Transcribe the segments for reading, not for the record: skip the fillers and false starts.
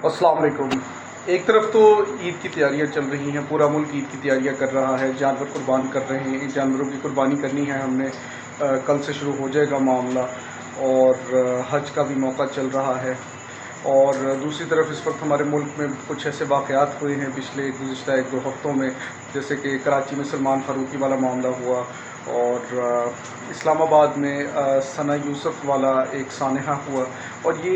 अस्सलाम वालेकुम। एक तरफ तो ईद की तैयारियां चल रही हैं, पूरा मुल्क ईद की तैयारियां कर रहा है, जानवर कुर्बान कर रहे हैं, जानवरों की कुर्बानी करनी है हमने। कल से शुरू हो जाएगा मामला, और हज का भी मौका चल रहा है। और दूसरी तरफ इस वक्त हमारे मुल्क में कुछ ऐसे वाक़यात हुए हैं पिछले गुज़िश्ता 1-2 हफ़्तों में, जैसे कि कराची में सलमान फ़ारूकी वाला मामला हुआ, और इस्लामाबाद में सना यूसुफ वाला एक सानहा हुआ। और ये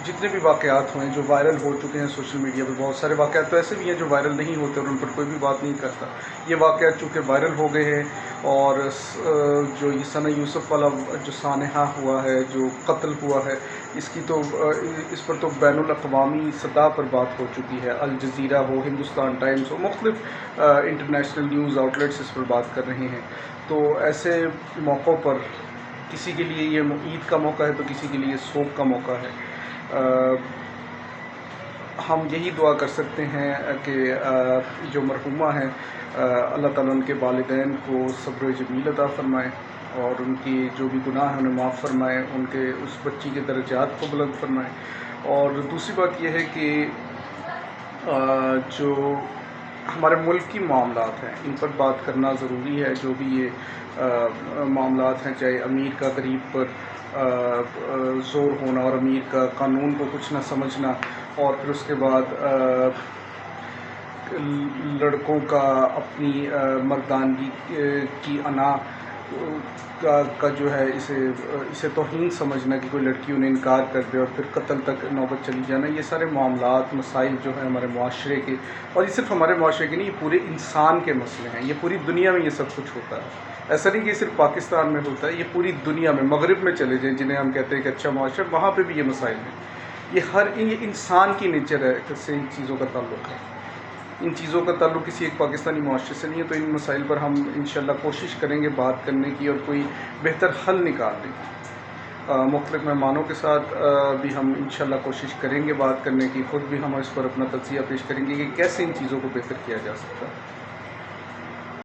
जितने भी वाक़यात हुए हैं जो वायरल हो चुके हैं सोशल मीडिया पे, बहुत सारे वाक़यात तो ऐसे भी हैं जो वायरल नहीं होते और उन पर कोई भी बात नहीं करता। ये वाक़यात चूँकि वायरल हो गए हैं, और जो ये सना यूसुफ वाला जो सानहा हुआ है, जो कत्ल हुआ है, इसकी तो इस पर तो बैनुल अक़वामी सतह पर बात हो चुकी है। अल जज़ीरा हो, हिंदुस्तान टाइम्स हो, मुख्तलिफ इंटरनेशनल न्यूज़ आउटलेट्स इस पर बात कर रहे हैं। तो ऐसे मौक़ों पर किसी के लिए ये ईद का मौका है तो किसी के लिए सोग का मौका है। हम यही दुआ कर सकते हैं कि जो मरहुमा हैं, अल्लाह ताला उनके वालिदैन को सब्र जमील अता फ़रमाए, और उनकी जो भी गुनाह हैं उन्हें माफ़ फ़रमाए, उनके उस बच्ची के दर्जात को बुलंद फ़रमाए। और दूसरी बात यह है कि जो हमारे मुल्क की मामलात हैं इन पर बात करना ज़रूरी है। जो भी ये मामलात हैं, चाहे अमीर का गरीब पर ज़ोर होना, और अमीर का कानून को कुछ ना समझना, और फिर उसके बाद लड़कों का अपनी मर्दानगी की अना का जो है इसे तौहीन समझना कि कोई लड़की उन्हें इनकार कर दे, और फिर कत्ल तक नौबत चली जाना, ये सारे मामलात मसाइल जो हैं हमारे मुआशरे के, और ये सिर्फ हमारे मुआशरे के नहीं, ये पूरे इंसान के मसले हैं। ये पूरी दुनिया में ये सब कुछ होता है। ऐसा नहीं कि सिर्फ पाकिस्तान में होता है, ये पूरी दुनिया में, मगरिब में चले जाएँ जिन्हें हम कहते हैं कि अच्छा मुआशरा, वहाँ पर भी ये मसाइल हैं। ये इंसान की नेचर है से इन चीज़ों का ताल्लुक़ है। इन चीज़ों का ताल्लुक़ किसी एक पाकिस्तानी मुआशरे से नहीं है। तो इन मसाइल पर हम इंशाअल्लाह कोशिश करेंगे बात करने की, और कोई बेहतर हल निकालने की। मुख्तलिफ़ मेहमानों के साथ भी हम इंशाअल्लाह कोशिश करेंगे बात करने की। ख़ुद भी हम इस पर अपना तज़किया पेश करेंगे कि कैसे इन चीज़ों को बेहतर किया जा सकता है।